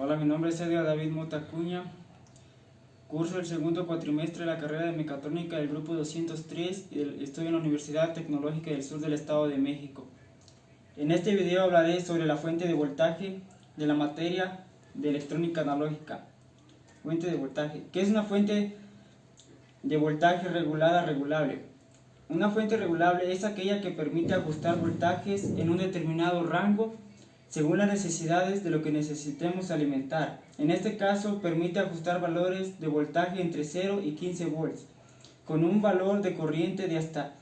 Hola, mi nombre es Edgar David Mota Acuña. Curso el segundo cuatrimestre de la carrera de Mecatrónica del grupo 203 y estoy en la Universidad Tecnológica del Sur del Estado de México. En este video hablaré sobre la fuente de voltaje de la materia de electrónica analógica. Fuente de voltaje. ¿Qué es una fuente de voltaje regulada regulable? Una fuente regulable es aquella que permite ajustar voltajes en un determinado rango según las necesidades de lo que necesitemos alimentar. En este caso, permite ajustar valores de voltaje entre 0 y 15 volts, con un valor de corriente de hasta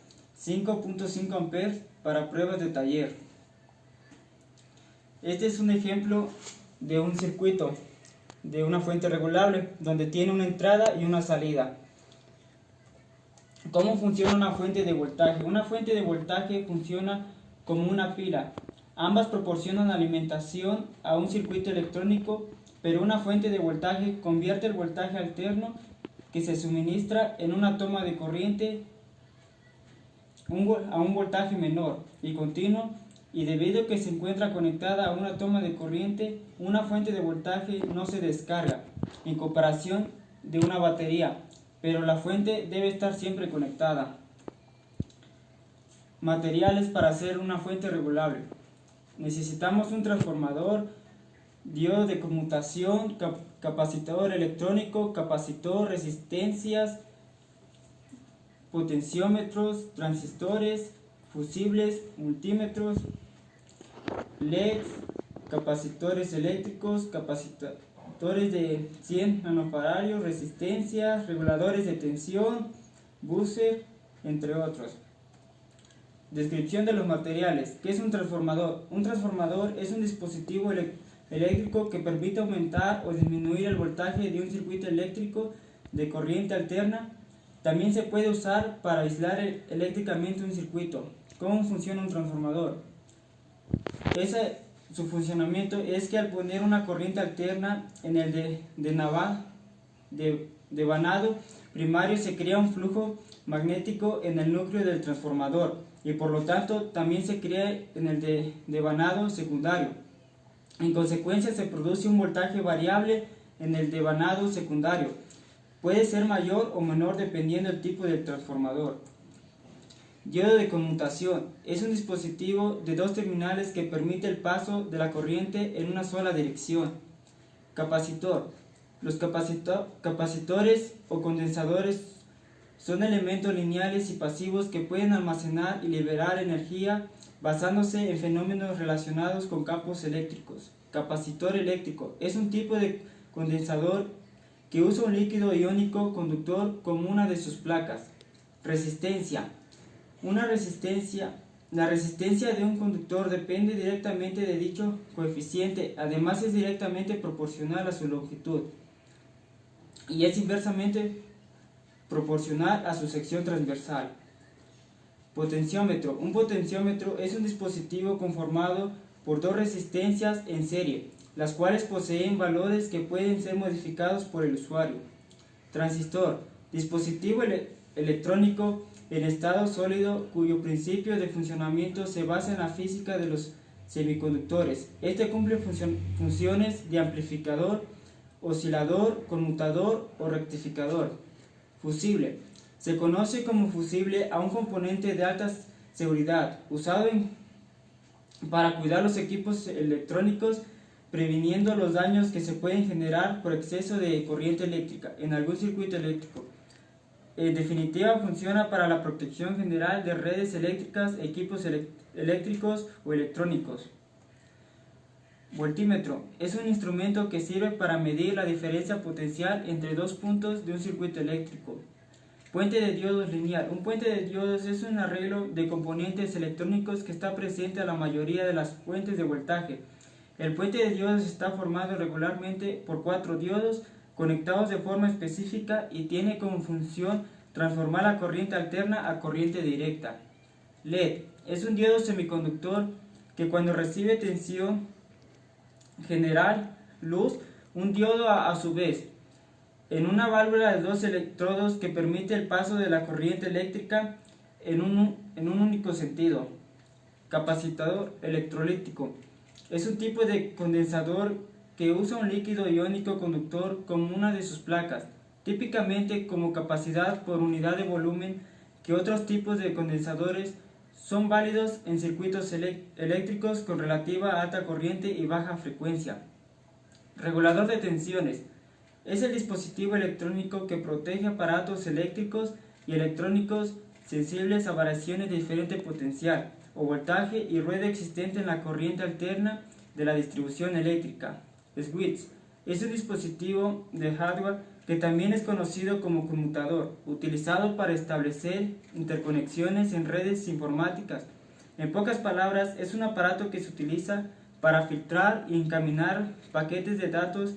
5.5 amperes para pruebas de taller. Este es un ejemplo de un circuito de una fuente regulable, donde tiene una entrada y una salida. ¿Cómo funciona una fuente de voltaje? Una fuente de voltaje funciona como una pila. Ambas proporcionan alimentación a un circuito electrónico, pero una fuente de voltaje convierte el voltaje alterno que se suministra en una toma de corriente a un voltaje menor y continuo, y debido a que se encuentra conectada a una toma de corriente, una fuente de voltaje no se descarga en comparación de una batería, pero la fuente debe estar siempre conectada. Materiales para hacer una fuente regulable. Necesitamos un transformador, diodo de conmutación, capacitor electrónico, capacitor, resistencias, potenciómetros, transistores, fusibles, multímetros, LEDs, capacitores eléctricos, capacitores de 100 nanofaradios, resistencias, reguladores de tensión, buzzer, entre otros. Descripción de los materiales. ¿Qué es un transformador? Un transformador es un dispositivo eléctrico que permite aumentar o disminuir el voltaje de un circuito eléctrico de corriente alterna. También se puede usar para aislar eléctricamente un circuito. ¿Cómo funciona un transformador? Su funcionamiento es que al poner una corriente alterna en el devanado primario se crea un flujo magnético en el núcleo del transformador, y por lo tanto también se crea en el devanado secundario. En consecuencia se produce un voltaje variable en el devanado secundario. Puede ser mayor o menor dependiendo del tipo del transformador. Diodo de conmutación es un dispositivo de dos terminales que permite el paso de la corriente en una sola dirección. Capacitor. Los capacitores o condensadores son elementos lineales y pasivos que pueden almacenar y liberar energía basándose en fenómenos relacionados con campos eléctricos. Capacitor eléctrico es un tipo de condensador que usa un líquido iónico conductor como una de sus placas. Resistencia. La resistencia de un conductor depende directamente de dicho coeficiente, además es directamente proporcional a su longitud y es inversamente proporcional a su sección transversal. Potenciómetro. Un potenciómetro es un dispositivo conformado por dos resistencias en serie, las cuales poseen valores que pueden ser modificados por el usuario. Transistor. Dispositivo electrónico en estado sólido cuyo principio de funcionamiento se basa en la física de los semiconductores. Este cumple funciones de amplificador, oscilador, conmutador o rectificador. Fusible. Se conoce como fusible a un componente de alta seguridad usado para cuidar los equipos electrónicos, previniendo los daños que se pueden generar por exceso de corriente eléctrica en algún circuito eléctrico. En definitiva, funciona para la protección general de redes eléctricas, equipos eléctricos o electrónicos. Voltímetro. Es un instrumento que sirve para medir la diferencia potencial entre dos puntos de un circuito eléctrico. Puente de diodos lineal. Un puente de diodos es un arreglo de componentes electrónicos que está presente en la mayoría de las fuentes de voltaje. El puente de diodos está formado regularmente por 4 diodos conectados de forma específica y tiene como función transformar la corriente alterna a corriente directa. LED es un diodo semiconductor que cuando recibe tensión general luz, un diodo a su vez, en una válvula de dos electrodos que permite el paso de la corriente eléctrica en un único sentido. Capacitor electrolítico es un tipo de condensador que usa un líquido iónico conductor como una de sus placas, típicamente como capacidad por unidad de volumen, que otros tipos de condensadores son válidos en circuitos eléctricos con relativa alta corriente y baja frecuencia. Regulador de tensiones. Es el dispositivo electrónico que protege aparatos eléctricos y electrónicos sensibles a variaciones de diferente potencial o voltaje y ruido existente en la corriente alterna de la distribución eléctrica. Switch. Es un dispositivo de hardware que también es conocido como conmutador, utilizado para establecer interconexiones en redes informáticas. En pocas palabras, es un aparato que se utiliza para filtrar y encaminar paquetes de datos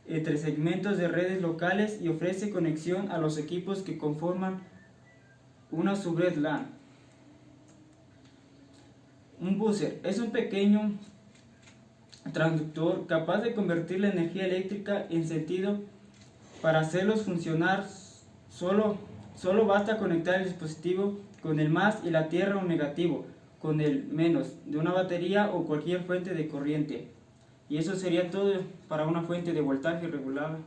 entre segmentos de redes locales y ofrece conexión a los equipos que conforman una subred LAN. Un buzzer es un pequeño transductor capaz de convertir la energía eléctrica en sentido. Para hacerlos funcionar solo basta conectar el dispositivo con el más y la tierra o negativo con el menos de una batería o cualquier fuente de corriente. Y eso sería todo para una fuente de voltaje regular.